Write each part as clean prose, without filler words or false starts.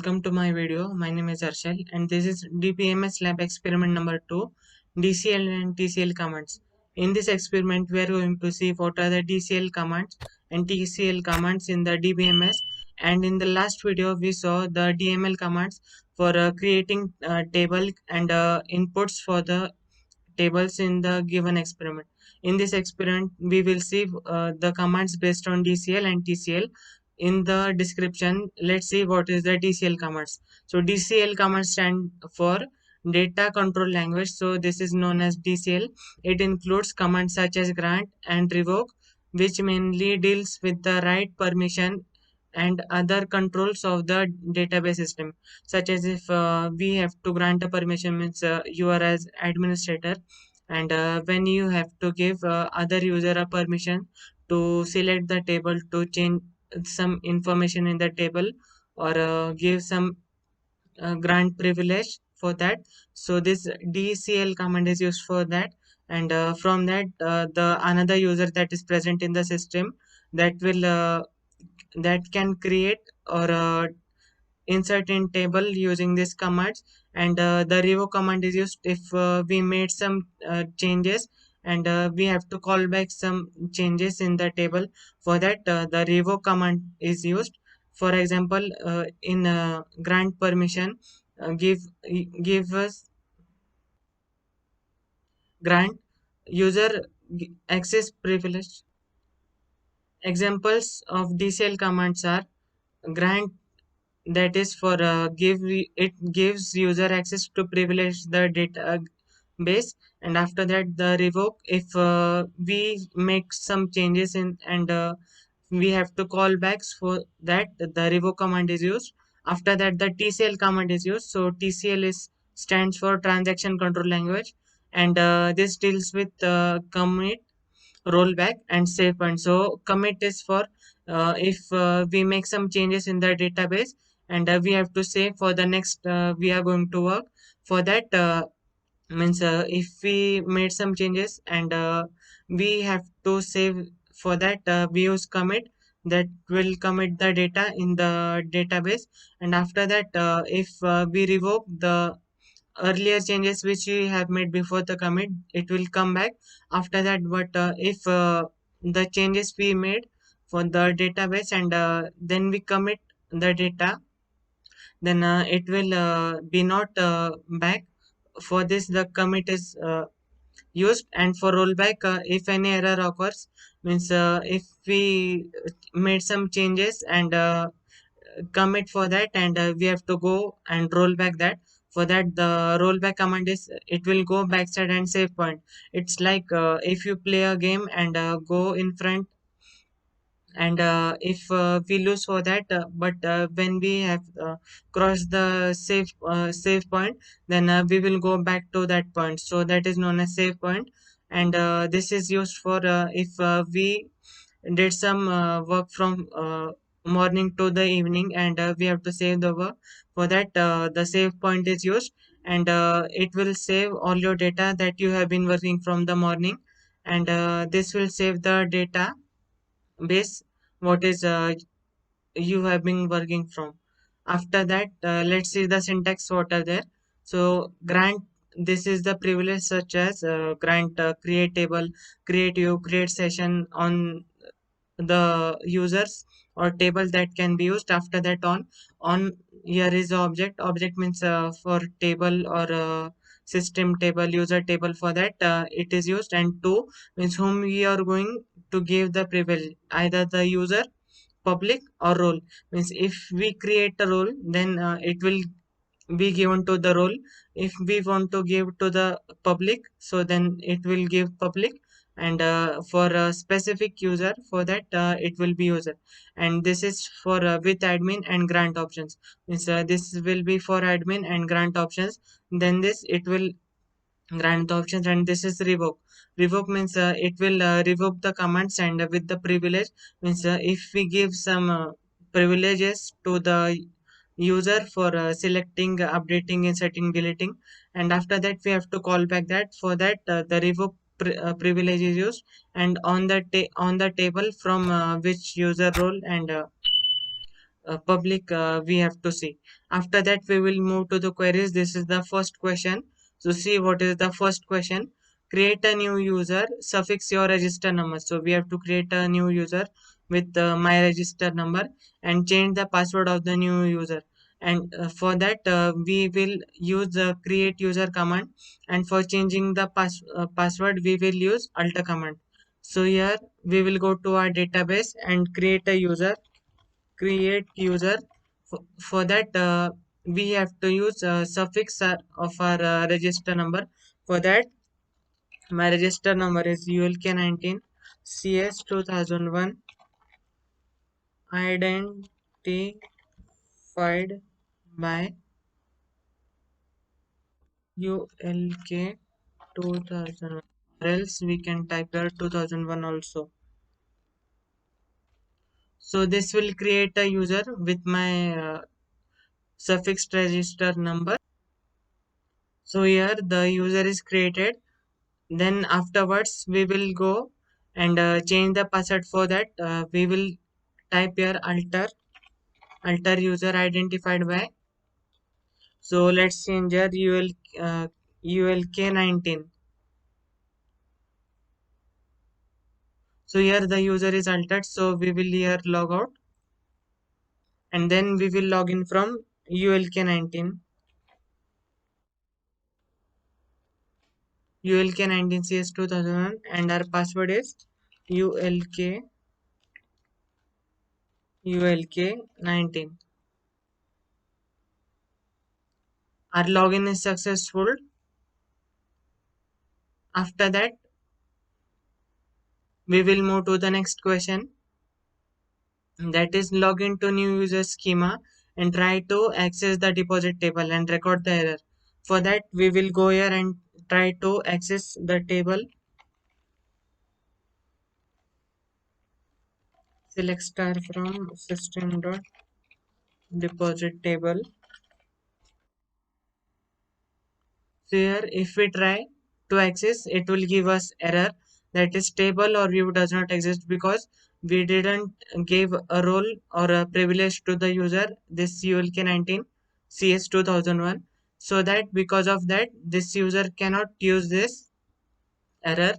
welcome to my video. My name is Arshal and this is DPMS lab experiment number 2, DCL and TCL commands. In this experiment we are going to see what are the DCL commands and TCL commands in the DBMS, and in the last video we saw the DML commands for creating table and inputs for the tables in the given experiment. In this experiment, we will see the commands based on DCL and TCL. In the description, let's see what is the DCL commands. So DCL commands stand for data control language. So this is known as DCL. It includes commands such as grant and revoke, which mainly deals with the write permission and other controls of the database system, such as if we have to grant a permission, means you are as administrator, and when you have to give other user a permission to select the table, to change some information in the table, or give some grant privilege for that. So this DCL command is used for that, and from that the another user that is present in the system that will that can create or insert in table using this commands. And the revoke command is used if we made some changes, and we have to call back some changes in the table. For that the revoke command is used. For example, in grant permission, give us grant user access privilege. Examples of DCL commands are grant, that is for it gives user access to privilege the database. And after that the revoke, if we make some changes in, and we have to call backs, for that the revoke command is used. After that the TCL command is used. So TCL is stands for transaction control language, and this deals with commit, rollback, and save point. So commit is for if we make some changes in the database, and we have to save for the next we are going to work. For that means if we made some changes, and we have to save, for that we use commit, that will commit the data in the database. And after that if we revoke the earlier changes which we have made before the commit, it will come back after that. But if the changes we made for the database, and then we commit the data, then it will be not back. For this the commit is used. And for rollback, if any error occurs, means if we made some changes and commit for that, and we have to go and roll back that. For that the rollback command is, it will go backside and save point. It's like if you play a game and go in front, and if we lose for that, but when we have crossed the save point, then we will go back to that point. So that is known as save point. And this is used for if we did some work from morning to the evening, and we have to save the work. For that the save point is used, and it will save all your data that you have been working from the morning. And this will save the data base what is you have been working from. After that let's see the syntax what are there. So grant, this is the privilege, such as grant create table, create view, create session on the users or table that can be used. After that on here is the object means for table or system table, user table. For that it is used. And to means whom we are going to give the privilege, either the user, public, or role. Means if we create a role, then it will be given to the role. If we want to give to the public, so then it will give public. And for a specific user, for that it will be user. And this is for with admin and grant options. Means this will be for admin and grant options. Then this it will grant the options. And this is revoke. Revoke means it will revoke the commands, and with the privilege, means if we give some privileges to the user for selecting, updating, inserting, deleting. And after that we have to call back that. For that the revoke privilege is used. And on the on the table from which user role, and public we have to see. After that we will move to the queries. This is the first question. So see what is the first question. Create a new user, suffix your register number. So we have to create a new user with my register number and change the password of the new user. And for that we will use the create user command, and for changing the password we will use alter command. So here we will go to our database and create user. For that we have to use suffix of our register number. For that my register number is ulk19 cs 2001 identified by ulk 2001, or else we can type here 2001 also. So this will create a user with my suffixed register number. So here the user is created. Then afterwards we will go and change the password. For that we will type here alter user identified by. So let's change here ulk19. So here the user is altered, so we will here log out, and then we will log in from ulk19 ulk19 cs 2001, and our password is ulk19. Our login is successful. After that we will move to the next question, that is log into new user schema and try to access the deposit table and record the error. For that we will go here and try to access the table. Select star from system dot deposit table. So here if we try to access, it will give us error, that is table or view does not exist, because we didn't give a role or a privilege to the user this ulk19 cs 2001. So that because of that this user cannot use this error,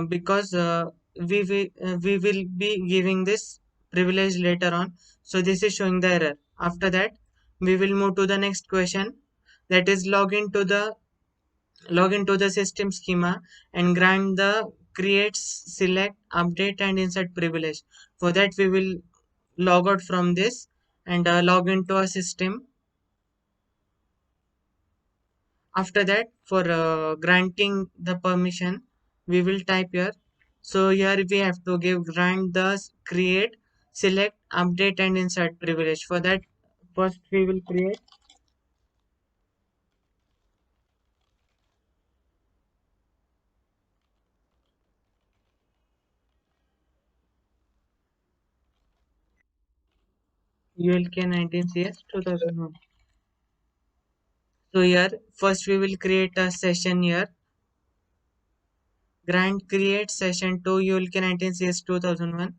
because we will be giving this privilege later on. So this is showing the error. After that we will move to the next question, that is log into the system schema and grant the create, select, update and insert privilege. For that we will log out from this and log into a system. After that for granting the permission we will type here. So here we have to give grant the create, select, update and insert privilege. For that first we will create ulk19 cs 2001. So here first we will create a session here. Grant create session to ulk19 cs 2001.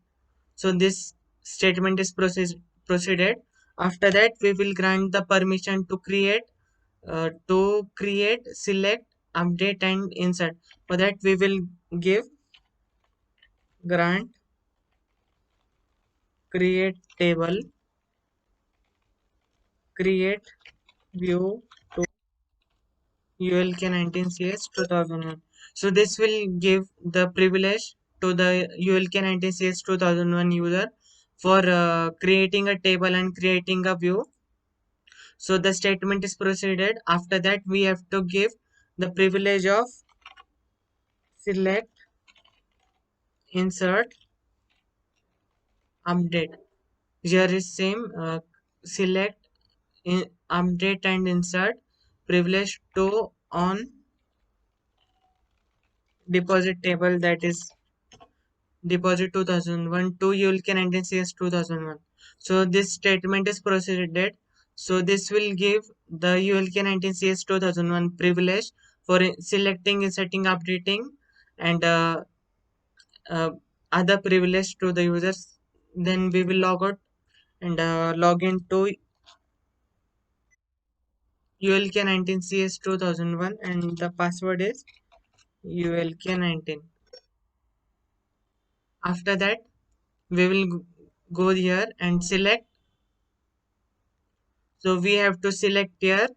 So this statement is proceeded. After that we will grant the permission to create, select, update and insert. For that we will give grant create table, create view to ulk19 cs 2001. So this will give the privilege to the ulk19 cs 2001 user for creating a table and creating a view. So the statement is proceeded. After that we have to give the privilege of select, insert, update. Here is same select, update and insert privilege to on deposit table, that is deposit 2001 to ulk19 cs 2001. So this statement is proceeded. So this will give the ulk19 cs 2001 privilege for selecting, inserting, updating and uh, other privilege to the users. Then we will log out and log into ULK19CS 2001 and the password is ULK19. After that, we will go here and select. So we have to select here,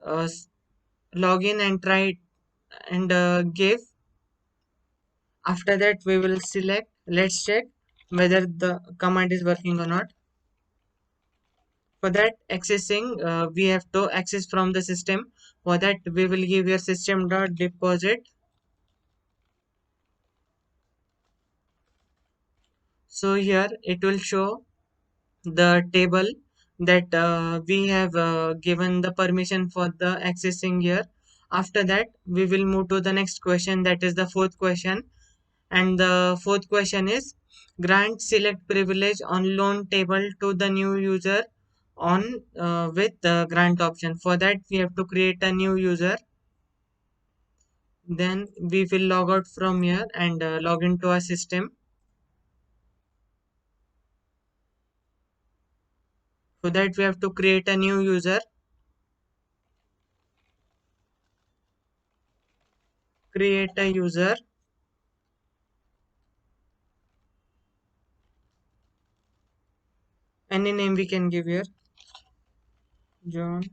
login and try it and give. After that, we will select. Let's check whether the command is working or not. For that accessing, we have to access from the system. For that, we will give your system dot deposit. So here it will show the table that we have given the permission for the accessing here. After that, we will move to the next question, that is the fourth question. And the fourth question is grant select privilege on loan table to the new user on with the grant option. For that, we have to create a new user. Then we will log out from here and log into our system. For that, we have to create a new user. Create a user. Any name we can give here. John.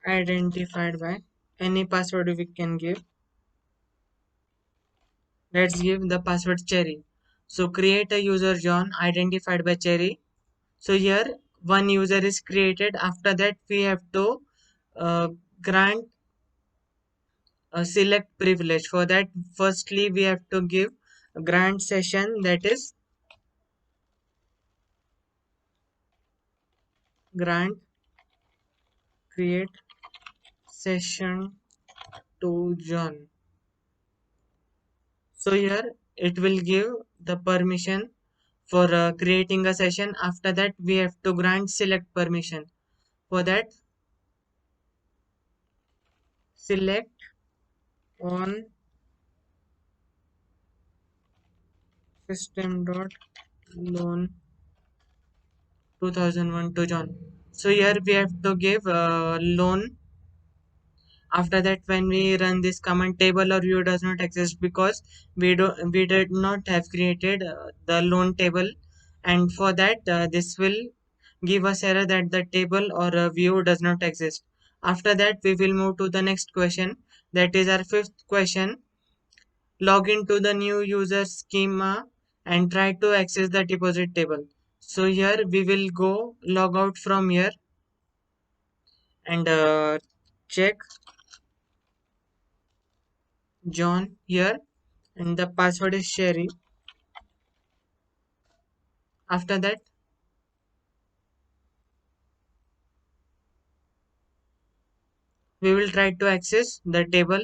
Identified by. Any password we can give. Let's give the password Cherry. So create a user John identified by Cherry. So here one user is created. After that, we have to uh, grant a select privilege. For that, firstly we have to give a grant session, that is grant create session to John. So here it will give the permission for creating a session. After that, we have to grant select permission. For that, select on system dot loan 2001 to John. So here we have to give loan. After that, when we run this command, table or view does not exist because we did not have created the loan table, and for that this will give us error that the table or view does not exist. After that, we will move to the next question, that is our fifth question. Log into the new user schema and try to access the deposit table. So here we will go log out from here and check John here, and the password is Sherry. After that, we will try to access the table.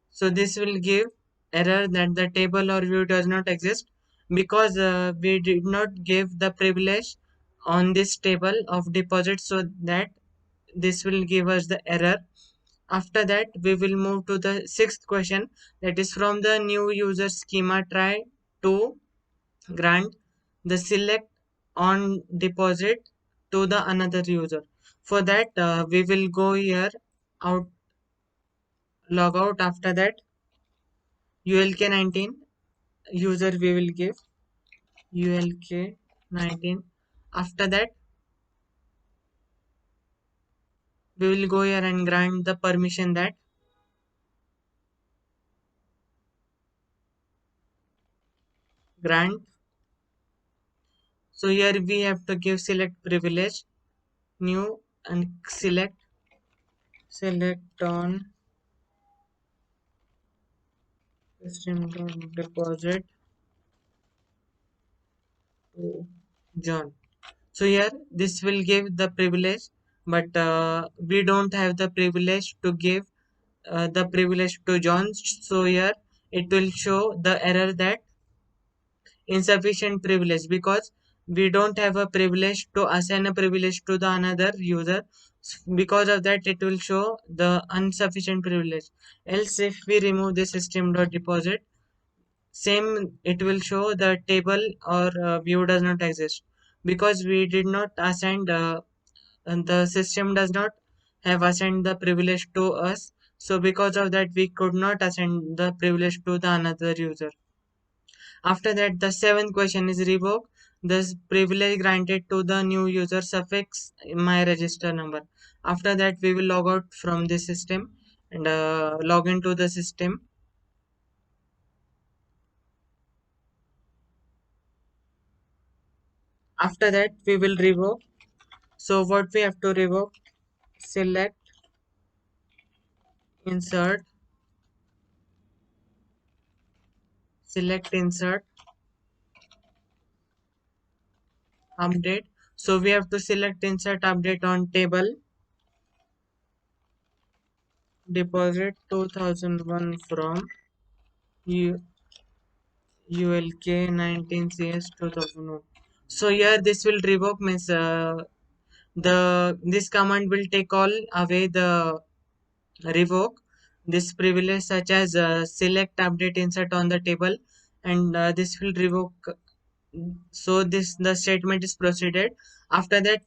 So this will give error that the table or view does not exist because we did not give the privilege on this table of deposit, so that this will give us the error. After that, we will move to the sixth question, that is from the new user schema try to grant the select on deposit to the another user. For that, we will go here out, log out. After that, ULK19 user we will give ULK19. After that, we will go here and grant the permission that grant. So here we have to give select privilege new and select on system deposit to John. So here this will give the privilege, but we don't have the privilege to give the privilege to John. So here it will show the error that insufficient privilege, because we don't have a privilege to assign a privilege to the another user. Because of that it will show the insufficient privilege. Else if we remove the system.deposit, same it will show the table or view does not exist, because we did not assign and the system does not have assigned the privilege to us. So because of that we could not assign the privilege to the another user. After that, the seventh question is revoke this privilege granted to the new user suffix my register number. After that, we will log out from the system and log into the system. After that, we will revoke. So what we have to revoke? Select, insert, select, insert, update. So we have to select, insert, update on table deposit 2001 from U ULK 19CS 2001. So here this will revoke means the this command will take all away the revoke this privilege such as select, update, insert on the table, and this will revoke. So this the statement is proceeded. After that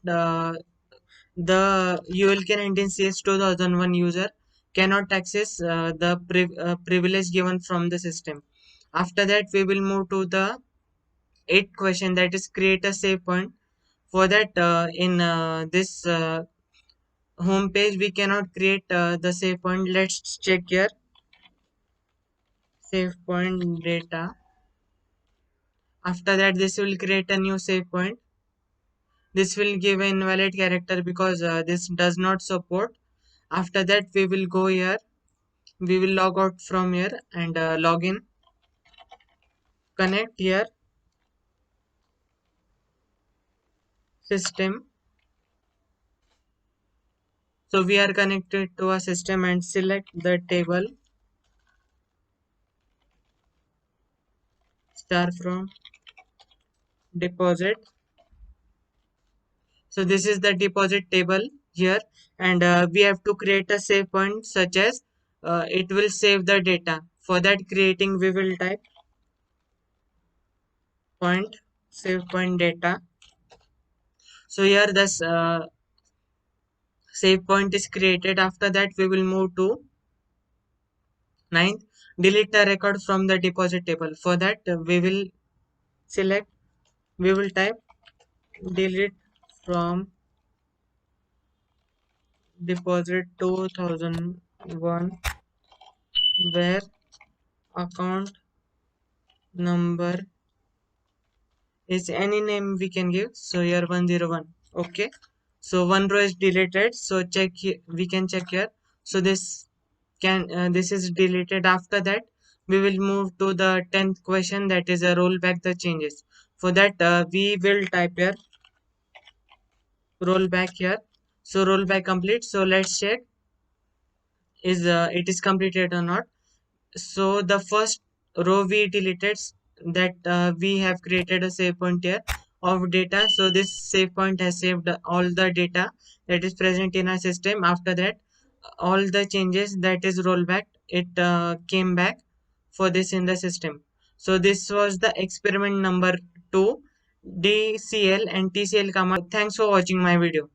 the ULK 19CS 2001 user cannot access the privilege given from the system. After that we will move to the eighth question, that is create a save point. For that in this home page we cannot create the save point. Let's check here, save point data. After that this will create a new save point. This will give an invalid character because this does not support. After that we will go here, we will log out from here and log in, connect here, system. So we are connected to a system and select the table star from deposit. So this is the deposit table here, and we have to create a save point such as it will save the data. For that creating we will type point save point data. So here this save point is created. After that we will move to ninth, delete a record from the deposit table. For that we will select, we will type delete from deposit 2001 where account number is any name we can give. So here 101. Okay, so one row is deleted, so check here, we can check here. So this is deleted. After that we will move to the 10th question, that is a rollback the changes. For that we will type here rollback here. So rollback complete. So let's check is it is completed or not. So the first row we deleted, that we have created a save point here of data. So this save point has saved all the data that is present in our system. After that all the changes, that is rollback, it came back for this in the system. So this was the experiment number 2, DCL and TCL command. Thanks for watching my video.